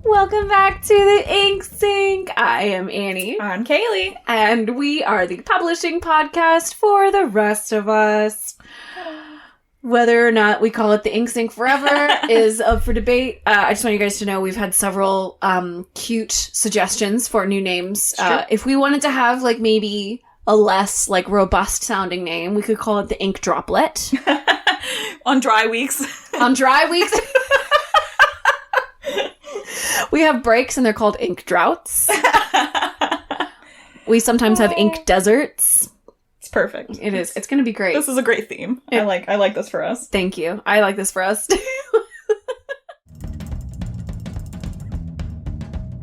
Welcome back to the Ink Sink. I am Annie. I'm Kaylee. And we are the publishing podcast for the rest of us. Whether or not we call it the Ink Sink forever is up for debate. I just want you guys to know we've had several cute suggestions for new names. If we wanted to have like maybe a less like robust sounding name, we could call it the Ink Droplet. On dry weeks. On dry weeks. We have breaks and they're called ink droughts. We sometimes have ink deserts. It's perfect. It is. It's going to be great. This is a great theme. I like this for us. Thank you. I like this for us too.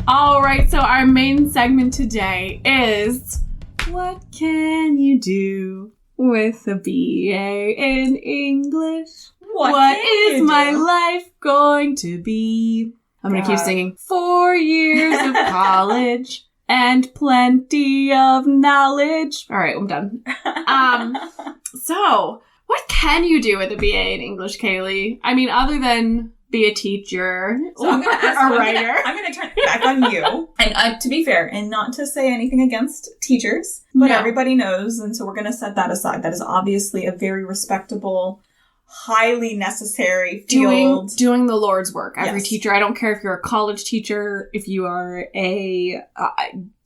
All right. So our main segment today is what can you do with a BA in English? What is my life going to be? I'm going to keep singing. 4 years of college and plenty of knowledge. All right, I'm done. So, what can you do with a BA in English, Kaylee? I mean, other than be a teacher so I'm gonna ask, a writer. I'm going to turn it back on you. And to be fair, and not to say anything against teachers, but everybody knows, and so we're going to set that aside. That is obviously a very respectable, highly necessary field. Doing the Lord's work. Every teacher, I don't care if you're a college teacher, if you are a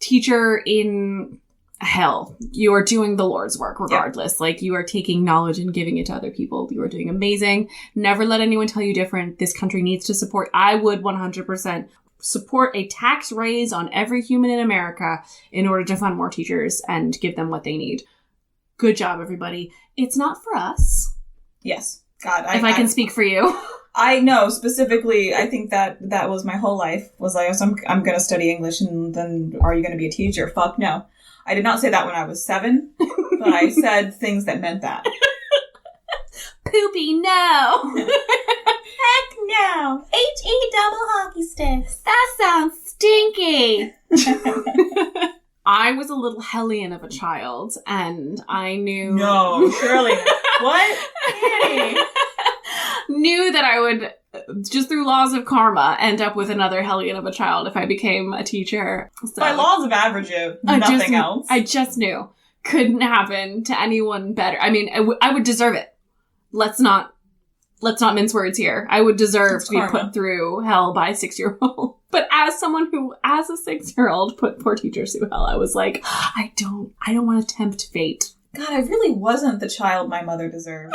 teacher in hell, you are doing the Lord's work regardless. Yep. Like, you are taking knowledge and giving it to other people. You are doing amazing. Never let anyone tell you different. This country needs to support. I would 100% support a tax raise on every human in America in order to fund more teachers and give them what they need. Good job, everybody. It's not for us. Yes. God, if I can speak for you. I know, specifically, I think that was my whole life, was like, I'm going to study English, and then are you going to be a teacher? Fuck no. I did not say that when I was 7, but I said things that meant that. Poopy, no. Heck no. H-E double hockey sticks. That sounds stinky. I was a little hellion of a child, and I knew... No, surely not. What? Annie? Knew that I would, just through laws of karma, end up with another hellion of a child if I became a teacher. So, by laws of average, nothing else. I just knew. Couldn't happen to anyone better. I mean, I would deserve it. Let's not mince words here. I would deserve to be put through hell by a 6-year-old. But as someone who, as a 6-year-old, put poor teachers through hell, I was like, I don't want to tempt fate. God, I really wasn't the child my mother deserved.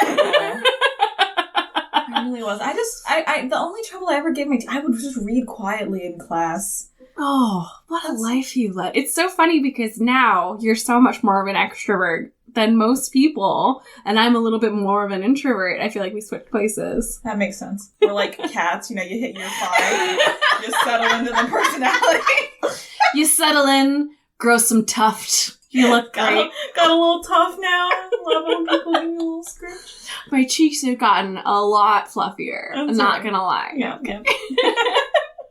I really was. I the only trouble I ever gave I would just read quietly in class. Oh, what a life you led. It's so funny because now you're so much more of an extrovert than most people, and I'm a little bit more of an introvert. I feel like we switched places. That makes sense. We're like cats, you hit year 5, you settle into the personality. You settle in, grow some tuft. You look great. Got a little tough now. Love when people give me a little scritch. My cheeks have gotten a lot fluffier. I'm not gonna lie. Yeah.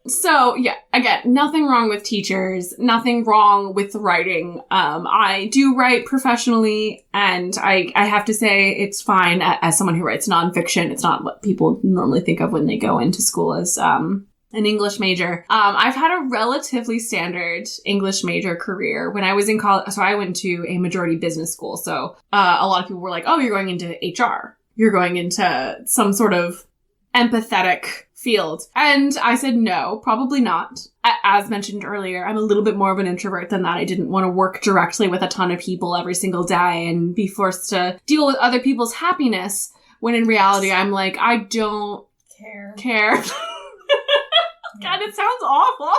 So, again, nothing wrong with teachers, nothing wrong with writing. I do write professionally, and I have to say it's fine as someone who writes nonfiction. It's not what people normally think of when they go into school as an English major. I've had a relatively standard English major career. When I was in college, so I went to a majority business school. So a lot of people were like, oh, you're going into HR. You're going into some sort of empathetic field. And I said, no, probably not. As mentioned earlier, I'm a little bit more of an introvert than that. I didn't want to work directly with a ton of people every single day and be forced to deal with other people's happiness, when in reality, I'm like, I don't care. God, it sounds awful.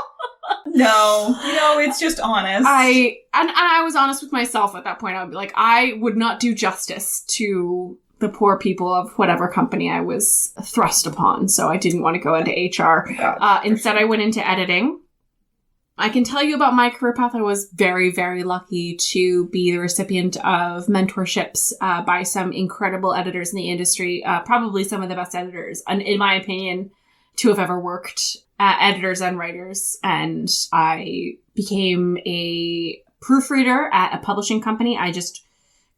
No, it's just honest. I was honest with myself at that point. I would be like, I would not do justice to the poor people of whatever company I was thrust upon. So I didn't want to go into HR. Instead, I went into editing. I can tell you about my career path. I was very, very lucky to be the recipient of mentorships by some incredible editors in the industry, probably some of the best editors, and in my opinion, to have ever worked, editors and writers. And I became a proofreader at a publishing company. I just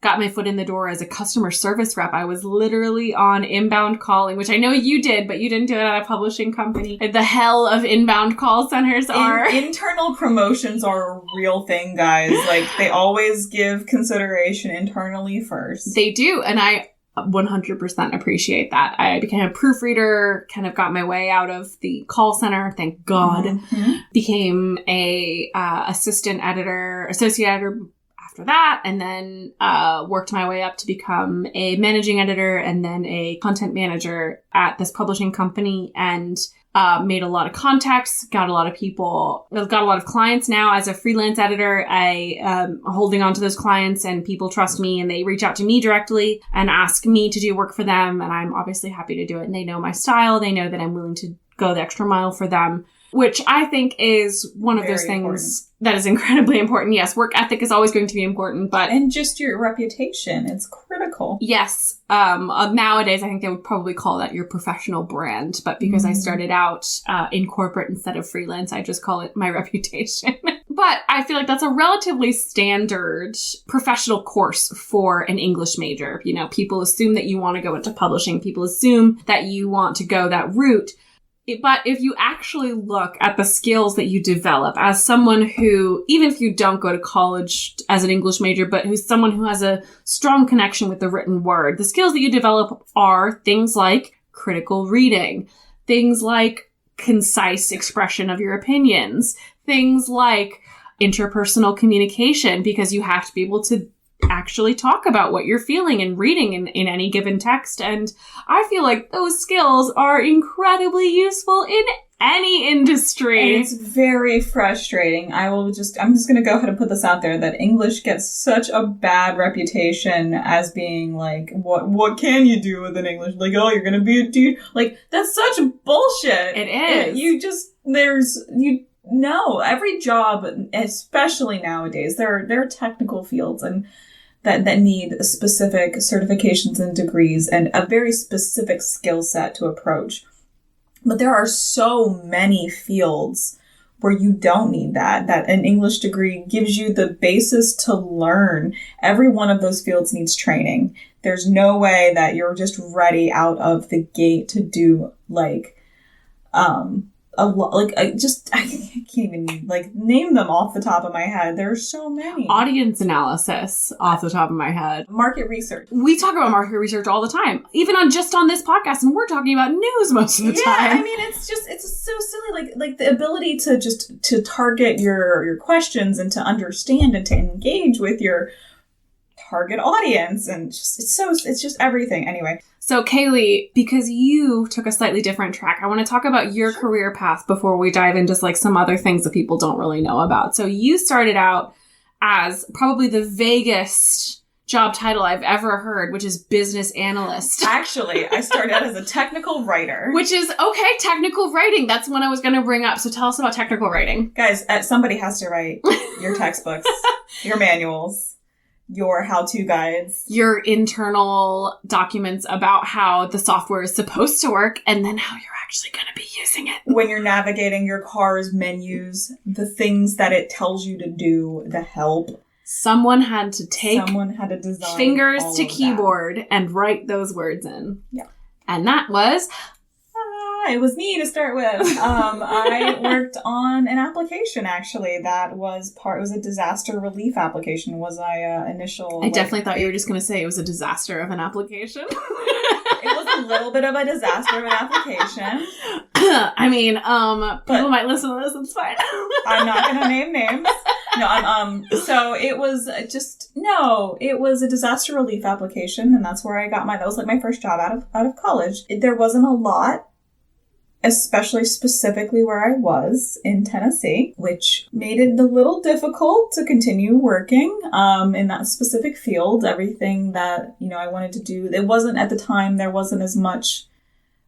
got my foot in the door as a customer service rep. I was literally on inbound calling, which I know you did, but you didn't do it at a publishing company. The hell of inbound call centers are. Internal promotions are a real thing, guys. Like, they always give consideration internally first. They do. And I 100% appreciate that. I became a proofreader, kind of got my way out of the call center, thank God. Mm-hmm. Became a associate editor after that, and then worked my way up to become a managing editor and then a content manager at this publishing company, and made a lot of contacts, got a lot of people, got a lot of clients now as a freelance editor. I am holding on to those clients, and people trust me and they reach out to me directly and ask me to do work for them. And I'm obviously happy to do it. And they know my style. They know that I'm willing to go the extra mile for them, which I think is one of those things that is incredibly important. Yes, work ethic is always going to be important, but... And just your reputation, it's critical. Yes. Nowadays, I think they would probably call that your professional brand, but because I started out in corporate instead of freelance, I just call it my reputation. But I feel like that's a relatively standard professional course for an English major. You know, people assume that you want to go into publishing. People assume that you want to go that route. But if you actually look at the skills that you develop as someone who, even if you don't go to college as an English major, but who's someone who has a strong connection with the written word, the skills that you develop are things like critical reading, things like concise expression of your opinions, things like interpersonal communication, because you have to be able to actually talk about what you're feeling and reading in any given text. And I feel like those skills are incredibly useful in any industry. And it's very frustrating. I'm just going to go ahead and put this out there, that English gets such a bad reputation as being like, what can you do with an English? Like, oh, you're going to be a dude. Like, that's such bullshit. It is. No, every job, especially nowadays, there are technical fields and that need specific certifications and degrees and a very specific skill set to approach. But there are so many fields where you don't need that an English degree gives you the basis to learn. Every one of those fields needs training. There's no way that you're just ready out of the gate to do I can't even name them off the top of my head. There's so many. Audience analysis off the top of my head. Market research. We talk about market research all the time, even on this podcast, and we're talking about news most of the time. Yeah, I mean, it's so silly. Like the ability to target your questions and to understand and to engage with your target audience, and it's just everything. Anyway. So, Kaylee, because you took a slightly different track, I want to talk about your career path before we dive into some other things that people don't really know about. So you started out as probably the vaguest job title I've ever heard, which is business analyst. Actually, I started out as a technical writer. Which is, okay, technical writing. That's what I was going to bring up. So tell us about technical writing. Guys, somebody has to write your textbooks, your manuals, your how-to guides, your internal documents about how the software is supposed to work, and then how you're actually going to be using it. When you're navigating your car's menus, the things that it tells you to do, the help. Someone had to design fingers to keyboard and write those words in. Yeah. And that was... it was me to start with. I worked on an application, actually, that was it was a disaster relief application. Was I initial... I definitely thought you were just going to say it was a disaster of an application. It was a little bit of a disaster of an application. I mean, people might listen to this, it's fine. I'm not going to name names. No, so it was it was a disaster relief application, and that's where I got that was my first job out of college. There wasn't a lot, especially specifically where I was in Tennessee, which made it a little difficult to continue working in that specific field. Everything that, I wanted to do, it wasn't at the time, there wasn't as much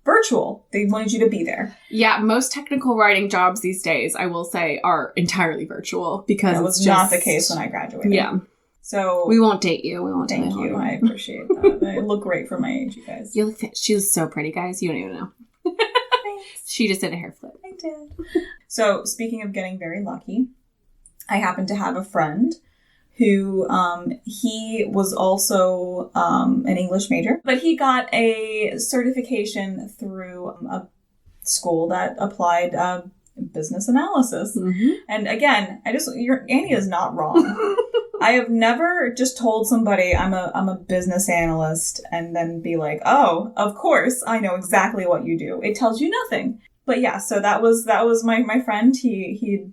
virtual. They wanted you to be there. Yeah, most technical writing jobs these days, I will say, are entirely virtual because that was not the case when I graduated. Yeah. So we won't date you. Thank you. I appreciate that. I look great for my age, you guys. She was so pretty, guys. You don't even know. She just did a hair flip. I did. So, speaking of getting very lucky, I happen to have a friend who he was also an English major, but he got a certification through a school that applied business analysis. Mm-hmm. And again, Annie is not wrong. I have never just told somebody I'm a business analyst and then be like, oh, of course, I know exactly what you do. It tells you nothing. But yeah, so that was my friend. He'd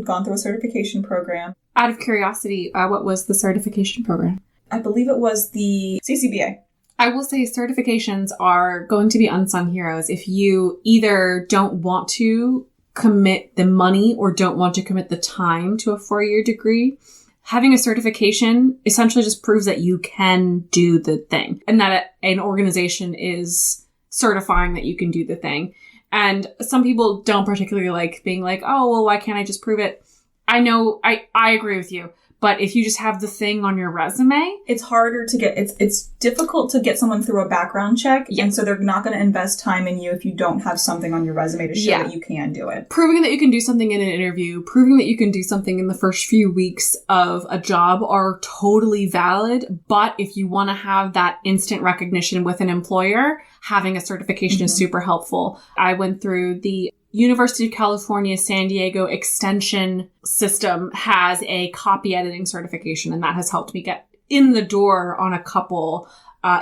gone through a certification program. Out of curiosity, what was the certification program? I believe it was the CCBA. I will say certifications are going to be unsung heroes if you either don't want to commit the money or don't want to commit the time to a 4-year degree. Having a certification essentially just proves that you can do the thing and that an organization is certifying that you can do the thing. And some people don't particularly like being like, oh, well, why can't I just prove it? I know, I agree with you. But if you just have the thing on your resume, it's harder to get, it's difficult to get someone through a background check. Yeah. And so they're not going to invest time in you if you don't have something on your resume to show that you can do it. Proving that you can do something in an interview, proving that you can do something in the first few weeks of a job are totally valid. But if you want to have that instant recognition with an employer, having a certification is super helpful. I went through the University of California, San Diego Extension system has a copy editing certification, and that has helped me get in the door on a couple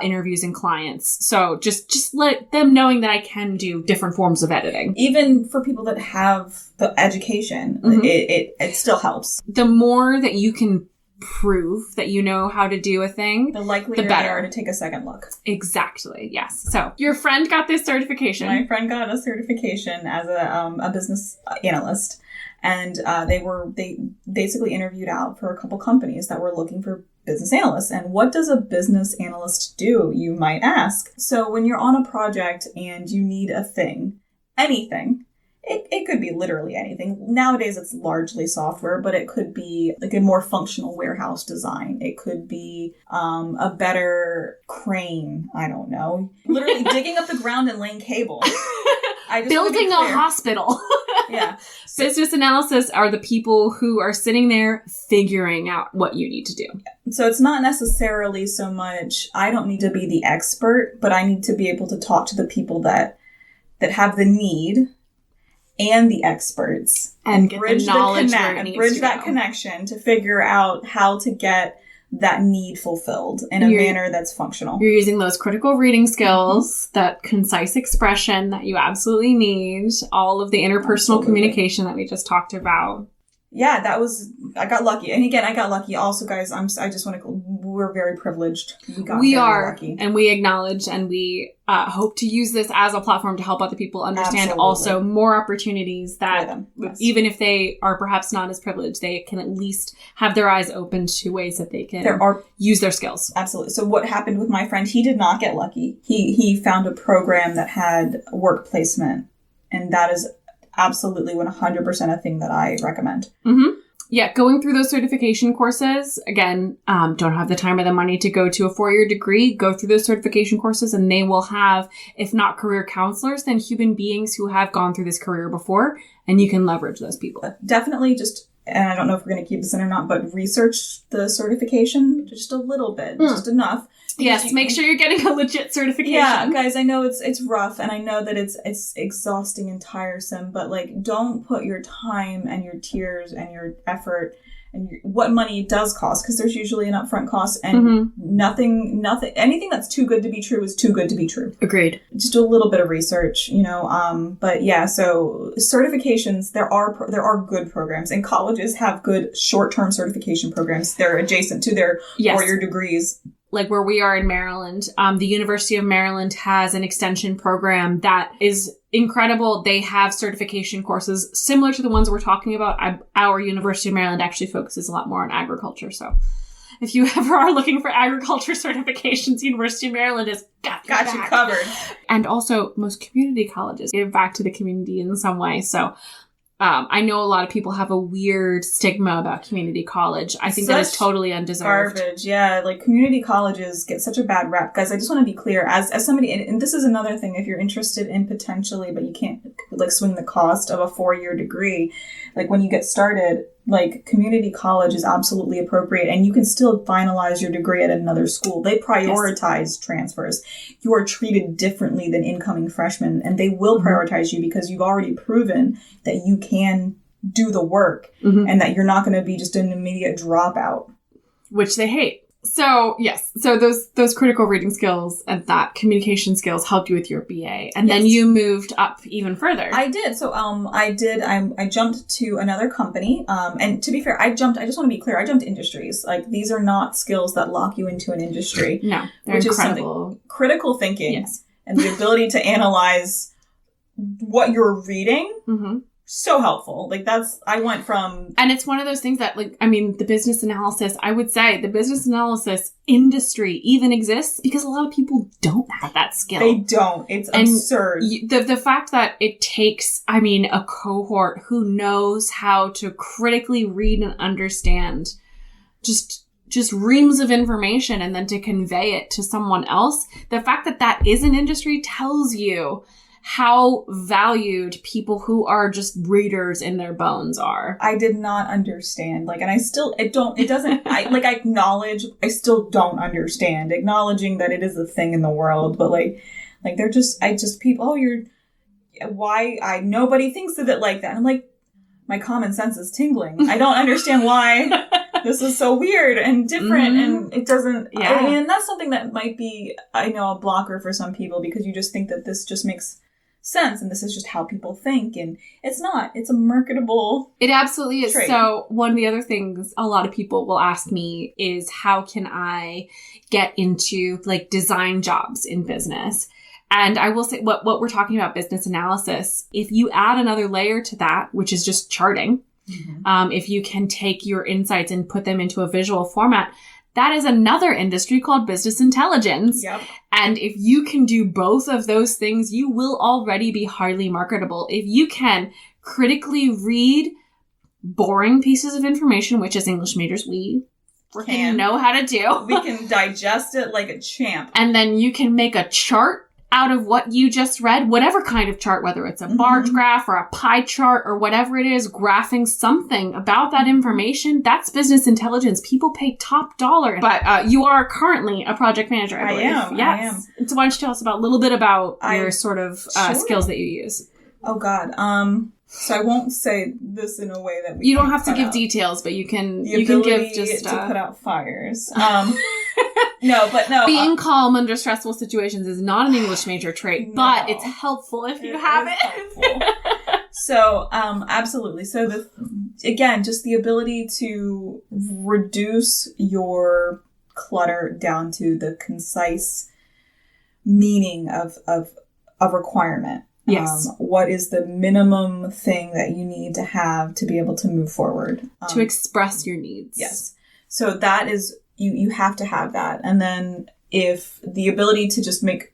interviews and clients. So just let them knowing that I can do different forms of editing. Even for people that have the education, it still helps. The more that you can prove that you know how to do a thing, the likelier they are to take a second look. Exactly. Yes. So your friend got this certification. My friend got a certification as a business analyst, and they basically interviewed out for a couple companies that were looking for business analysts. And what does a business analyst do, you might ask? So when you're on a project and you need a thing, anything, it could be literally anything. Nowadays, it's largely software, but it could be like a more functional warehouse design. It could be a better crane. I don't know. Literally digging up the ground and laying cable. Building a hospital. Yeah. Business analysis are the people who are sitting there figuring out what you need to do. So it's not necessarily so much, I don't need to be the expert, but I need to be able to talk to the people that have the need and the experts and bridge that connection to figure out how to get that need fulfilled in a manner that's functional. You're using those critical reading skills, that concise expression that you absolutely need, all of the interpersonal communication that we just talked about. Yeah, I got lucky. And again, I got lucky. Also, guys, we're very privileged. We are lucky. And we acknowledge and we hope to use this as a platform to help other people understand also more opportunities that even if they are perhaps not as privileged, they can at least have their eyes open to ways that they can use their skills. Absolutely. So what happened with my friend, he did not get lucky. He found a program that had work placement, and that is absolutely 100% a thing that I recommend. Mm-hmm. Yeah, going through those certification courses, again, don't have the time or the money to go to a 4-year degree, go through those certification courses, and they will have, if not career counselors, then human beings who have gone through this career before, and you can leverage those people. Definitely and I don't know if we're going to keep this in or not, but research the certification just a little bit, just enough. Yes, make sure you're getting a legit certification. Yeah, guys, I know it's rough, and I know that it's exhausting and tiresome, but don't put your time and your tears and your effort and what money does cost, because there's usually an upfront cost, and anything that's too good to be true is too good to be true. Agreed. Just do a little bit of research, but yeah, so certifications, there are good programs, and colleges have good short-term certification programs. They're adjacent to their 4-year degrees. Like where we are in Maryland, the University of Maryland has an extension program that is incredible. They have certification courses similar to the ones we're talking about. Our University of Maryland actually focuses a lot more on agriculture. So if you ever are looking for agriculture certifications, University of Maryland has got you covered. And also most community colleges give back to the community in some way. So I know a lot of people have a weird stigma about community college. I think that is totally undeserved. Garbage, yeah. Community colleges get such a bad rep. Guys, I just want to be clear. As somebody, and this is another thing, if you're interested in potentially, but you can't like swing the cost of a 4-year degree. Like when you get started, like community college is absolutely appropriate, and you can still finalize your degree at another school. They prioritize transfers. You are treated differently than incoming freshmen, and they will prioritize you because you've already proven that you can do the work and that you're not going to be just an immediate dropout. Which they hate. So, yes. So those critical reading skills and that communication skills helped you with your BA. And then you moved up even further. I did. So, I jumped to another company. And to be fair, I just want to be clear, I jumped industries. Like, these are not skills that lock you into an industry. No, they're which incredible. Is critical thinking and the ability to analyze what you're reading. So helpful. Like I went from... And it's one of those things that the business analysis, I would say the business analysis industry even exists because a lot of people don't have that skill. They don't. It's absurd. The fact that it takes, a cohort who knows how to critically read and understand just reams of information and then to convey it to someone else. The fact that that is an industry tells you how valued people who are just readers in their bones are. I did not understand. I acknowledge, I still don't understand. Acknowledging that it is a thing in the world, but they're just, nobody thinks of it like that. I'm like, my common sense is tingling. I don't understand why this is so weird and different and it doesn't, and that's something that might be, I know, a blocker for some people because you just think that this just makes sense and this is just how people think, and it's not. It's a marketable It absolutely is. trait. So one of the other things a lot of people will ask me is how can I get into design jobs in business? And I will say what we're talking about business analysis, if you add another layer to that, which is just charting, if you can take your insights and put them into a visual format, that is another industry called business intelligence. Yep. And if you can do both of those things, you will already be highly marketable. If you can critically read boring pieces of information, which as English majors, we freaking know how to do. We can digest it like a champ. And then you can make a chart out of what you just read, whatever kind of chart, whether it's a bar graph or a pie chart or whatever it is, graphing something about that information, that's business intelligence. People pay top dollar. But you are currently a project manager, I believe. I am. So why don't you tell us a little bit about your sort of skills that you use? Oh, God. So I won't say this in a way that you don't have to give details, but you can give just to put out fires. No. Being calm under stressful situations is not an English major trait, but it's helpful if you have it. So, absolutely. So again, just the ability to reduce your clutter down to the concise meaning of a requirement. Yes. What is the minimum thing that you need to have to be able to move forward? To express your needs. Yes. So that is, you have to have that. And then if the ability to just make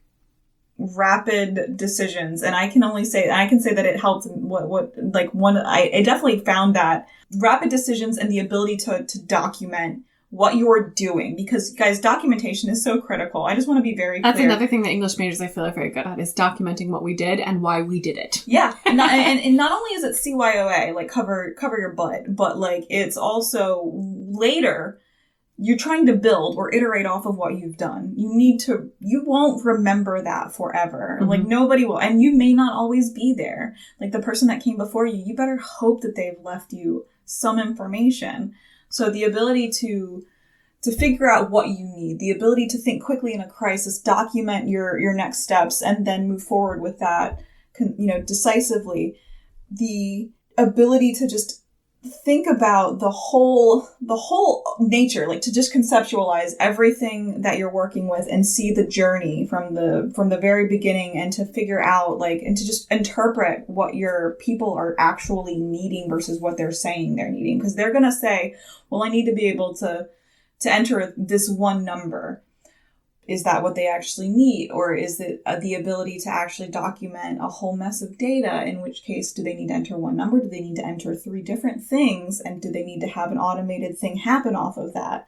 rapid decisions, and I can say that it helped I definitely found that rapid decisions and the ability to document what you're doing, because guys, documentation is so critical. I just want to be very clear. That's another thing that English majors I feel are very good at, is documenting what we did and why we did it. Yeah. And not only is it CYOA, cover your butt, but it's also later you're trying to build or iterate off of what you've done. You won't remember that forever. Nobody will. And you may not always be there. The person that came before you better hope that they've left you some information. So the ability to figure out what you need, the ability to think quickly in a crisis, document your next steps, and then move forward with that, decisively. The ability to just think about the whole nature, to just conceptualize everything that you're working with and see the journey from the very beginning, and to figure out and to just interpret what your people are actually needing versus what they're saying they're needing. Because they're going to say, well, I need to be able to enter this one number. Is that what they actually need? Or is it the ability to actually document a whole mess of data? In which case, do they need to enter one number? Do they need to enter 3 different things? And do they need to have an automated thing happen off of that?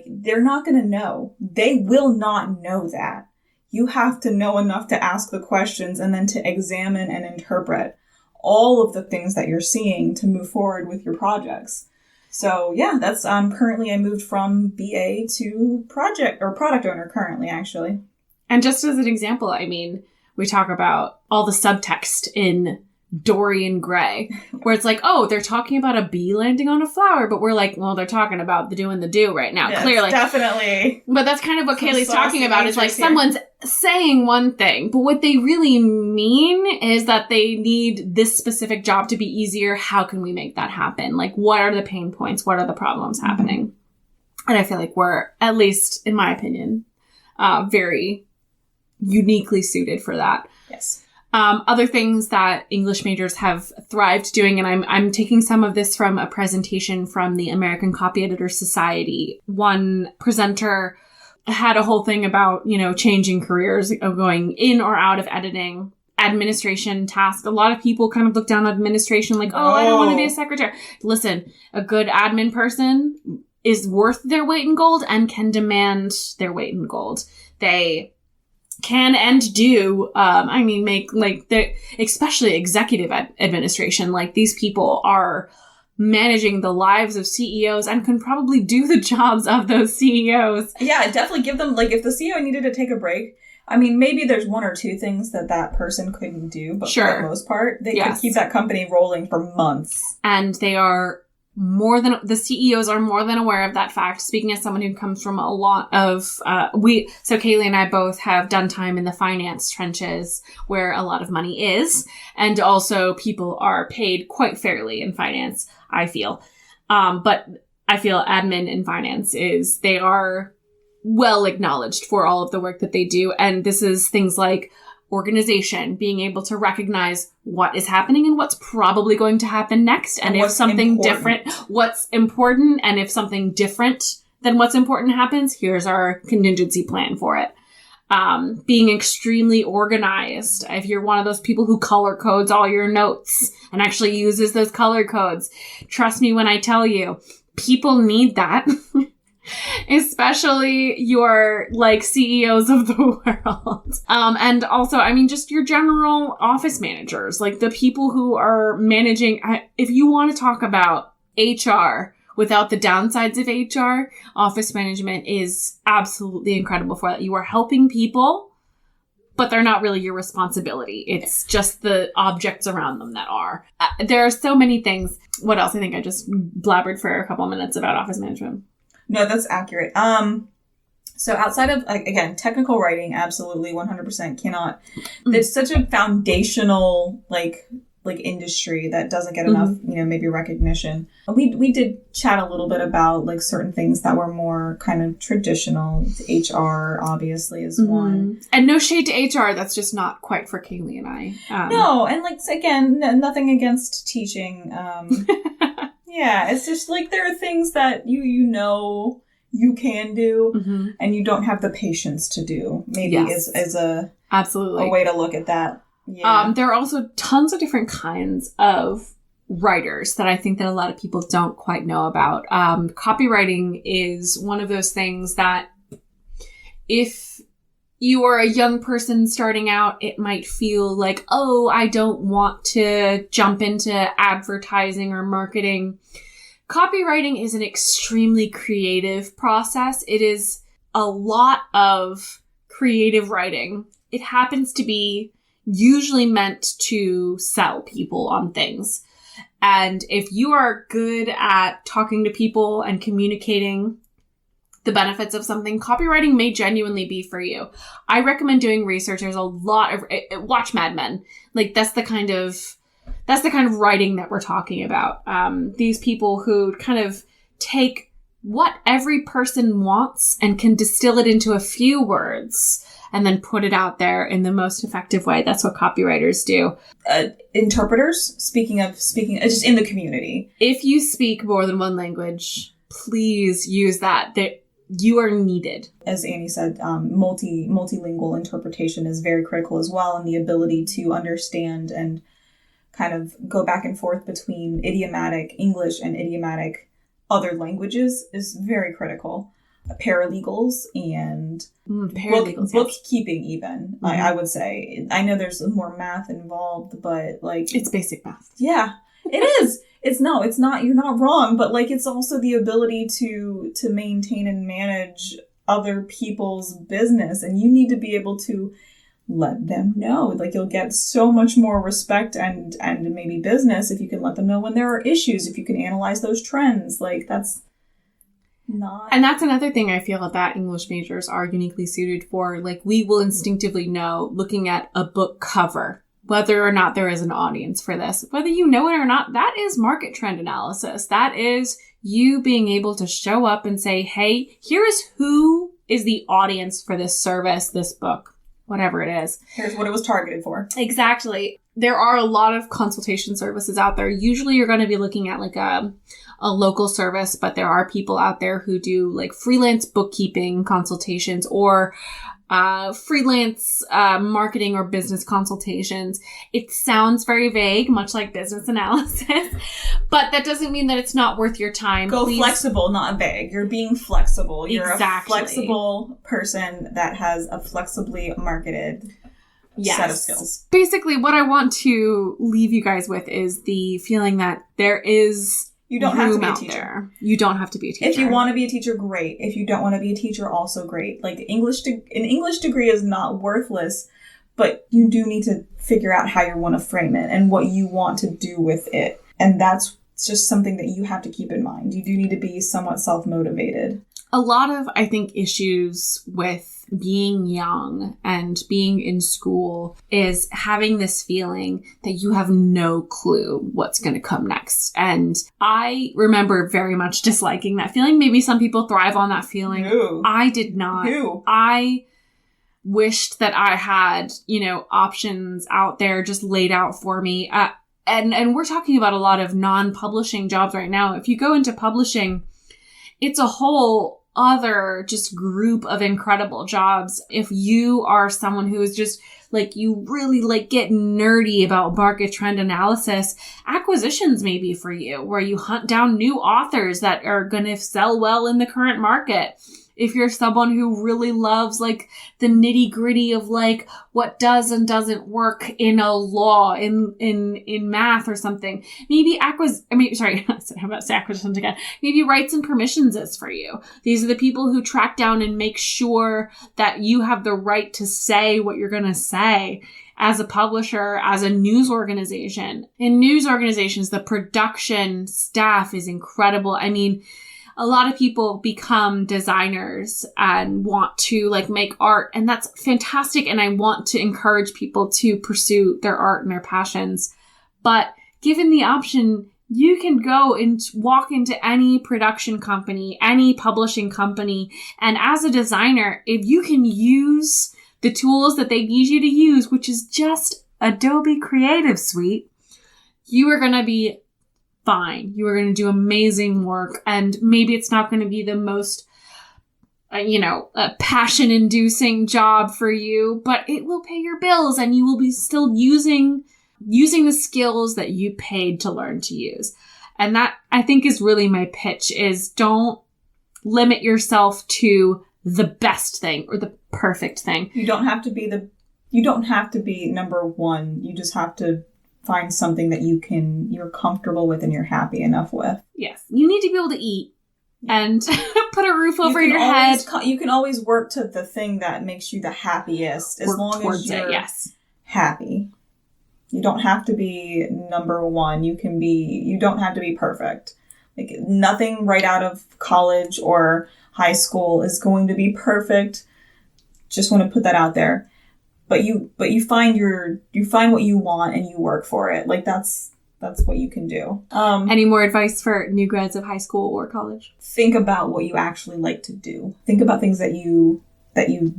They're not going to know. They will not know that. you have to know enough to ask the questions and then to examine and interpret all of the things that you're seeing to move forward with your projects. So yeah, that's currently I moved from BA to product owner currently, actually. And just as an example, I mean, we talk about all the subtext in Dorian Gray, where it's like, oh, they're talking about a bee landing on a flower, but we're like, well, they're talking about the do right now, yes, clearly. Definitely. But that's kind of what Kaylee's talking about, is like someone's saying one thing, but what they really mean is that they need this specific job to be easier. How can we make that happen? Like, what are the pain points? What are the problems happening? And I feel like we're, at least in my opinion, very uniquely suited for that. Yes. Other things that English majors have thrived doing, and I'm taking some of this from a presentation from the American Copy Editors Society. One presenter had a whole thing about, changing careers, of going in or out of editing, administration tasks. A lot of people kind of look down on administration like, I don't want to be a secretary. Listen, a good admin person is worth their weight in gold and can demand their weight in gold. They can and do, make especially executive administration. Like, these people are managing the lives of CEOs and can probably do the jobs of those CEOs. Yeah, definitely give them, like, if the CEO needed to take a break, I mean, maybe there's one or two things that person couldn't do, but for the most part, they could keep that company rolling for months. And they are the CEOs are more than aware of that fact. Speaking as someone who comes from a lot of, so Kaylee and I both have done time in the finance trenches where a lot of money is. And also people are paid quite fairly in finance, I feel. But I feel admin in finance they are well acknowledged for all of the work that they do. And this is things like organization, being able to recognize what is happening and what's probably going to happen next. And if something different, what's important. And if something different than what's important happens, here's our contingency plan for it. Being extremely organized. If you're one of those people who color codes all your notes and actually uses those color codes, trust me when I tell you, people need that. Especially your, CEOs of the world. And also, just your general office managers, like the people who are managing. If you want to talk about HR without the downsides of HR, office management is absolutely incredible for that. You are helping people, but they're not really your responsibility. It's just the objects around them that are. There are so many things. What else? I think I just blabbered for a couple of minutes about office management. No, that's accurate. So outside of, again, technical writing, absolutely 100% cannot. It's such a foundational, industry that doesn't get enough, maybe recognition. We did chat a little bit about, certain things that were more kind of traditional. HR, obviously, is one. And no shade to HR. That's just not quite for Kaylee and I. No, and, again, nothing against teaching. Yeah, it's just there are things that you can do and you don't have the patience to do. Maybe is a absolutely a way to look at that. Yeah. There are also tons of different kinds of writers that I think that a lot of people don't quite know about. Copywriting is one of those things that if you are a young person starting out, it might feel like, I don't want to jump into advertising or marketing. Copywriting is an extremely creative process. It is a lot of creative writing. It happens to be usually meant to sell people on things. And if you are good at talking to people and communicating the benefits of something, copywriting may genuinely be for you. I recommend doing research. There's a lot of, watch Mad Men. That's the kind of writing that we're talking about. These people who kind of take what every person wants and can distill it into a few words and then put it out there in the most effective way. That's what copywriters do. Interpreters, speaking just in the community. If you speak more than one language, please use that. You are needed. As Annie said, multilingual interpretation is very critical as well, and the ability to understand and kind of go back and forth between idiomatic English and idiomatic other languages is very critical. paralegals and paralegals, bookkeeping even, I would say. I know there's more math involved, but like... It's basic math. Yeah, it is. It's not, you're not wrong, but like it's also the ability to maintain and manage other people's business, and you need to be able to let them know. Like you'll get so much more respect and maybe business if you can let them know when there are issues, if you can analyze those trends. Like that's another thing I feel that English majors are uniquely suited for. Like we will instinctively know, looking at a book cover, whether or not there is an audience for this, whether you know it or not. That is market trend analysis. That is you being able to show up and say, hey, here is who is the audience for this service, this book, whatever it is. Here's what it was targeted for. Exactly. There are a lot of consultation services out there. Usually you're going to be looking at like a local service, but there are people out there who do like freelance bookkeeping consultations or freelance marketing or business consultations. It sounds very vague, much like business analysis, but that doesn't mean that it's not worth your time. Go flexible, not vague. You're being flexible. You're exactly. a flexible person that has a flexibly marketed set of skills. Basically, what I want to leave you guys with is the feeling that there is... You don't have to be a teacher. You don't have to be a teacher. If you want to be a teacher, great. If you don't want to be a teacher, also great. Like an English degree is not worthless, but you do need to figure out how you want to frame it and what you want to do with it. And that's just something that you have to keep in mind. You do need to be somewhat self-motivated. A lot of, I think, issues with being young and being in school is having this feeling that you have no clue what's going to come next. And I remember very much disliking that feeling. Maybe some people thrive on that feeling. Who? I did not. Who? I wished that I had, options out there just laid out for me. And we're talking about a lot of non-publishing jobs right now. If you go into publishing, it's a whole other just group of incredible jobs. If you are someone who is just like, you really like get nerdy about market trend analysis, acquisitions may be for you, where you hunt down new authors that are going to sell well in the current market. If you're someone who really loves like the nitty gritty of like what does and doesn't work in a law, in math or something, maybe I'm about to say acquisitions again. Maybe rights and permissions is for you. These are the people who track down and make sure that you have the right to say what you're going to say as a publisher, as a news organization. In news organizations, the production staff is incredible. I mean, a lot of people become designers and want to like make art, and that's fantastic. And I want to encourage people to pursue their art and their passions. But given the option, you can go and walk into any production company, any publishing company. And as a designer, if you can use the tools that they need you to use, which is just Adobe Creative Suite, you are going to be fine. You are going to do amazing work. And maybe it's not going to be the most, passion-inducing job for you, but it will pay your bills and you will be still using the skills that you paid to learn to use. And that, I think, is really my pitch, is don't limit yourself to the best thing or the perfect thing. You don't have to be number one. You just have to find something that you're comfortable with and you're happy enough with. Yes. You need to be able to eat and put a roof over your head. You can always work to the thing that makes you the happiest, as long as you're happy. You don't have to be number one. You don't have to be perfect. Like nothing right out of college or high school is going to be perfect. Just want to put that out there. But you find what you want and you work for it. Like that's what you can do. Any more advice for new grads of high school or college? Think about what you actually like to do. Think about things that you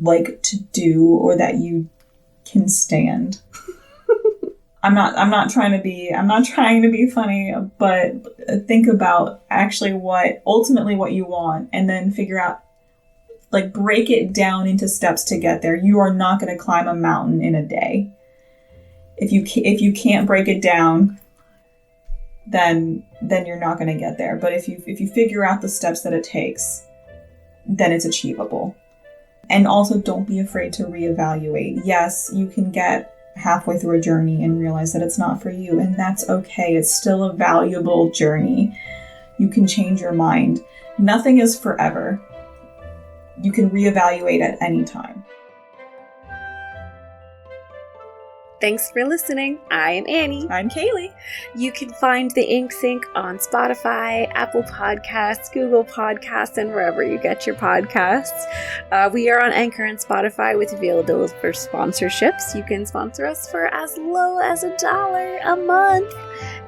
like to do or that you can stand. I'm not trying to be funny, but think about actually what you want, and then figure out, like, break it down into steps to get there. You are not going to climb a mountain in a day. If you can't break it down, then you're not going to get there. But if you figure out the steps that it takes, then it's achievable. And also, don't be afraid to reevaluate. Yes, you can get halfway through a journey and realize that it's not for you, and that's okay. It's still a valuable journey. You can change your mind. Nothing is forever. You can reevaluate at any time. Thanks for listening. I am Annie. I'm Kaylee. You can find The Ink Sink on Spotify, Apple Podcasts, Google Podcasts, and wherever you get your podcasts. We are on Anchor and Spotify with availability for sponsorships. You can sponsor us for as low as $1 a month.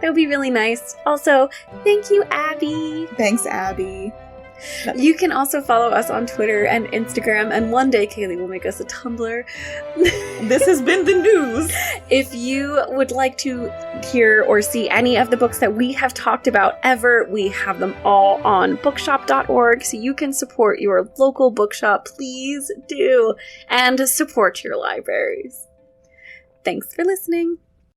That would be really nice. Also, thank you, Abby. Thanks, Abby. You can also follow us on Twitter and Instagram, and one day Kaylee will make us a Tumblr. This has been the news. If you would like to hear or see any of the books that we have talked about ever, we have them all on bookshop.org, so you can support your local bookshop. Please do. And support your libraries. Thanks for listening.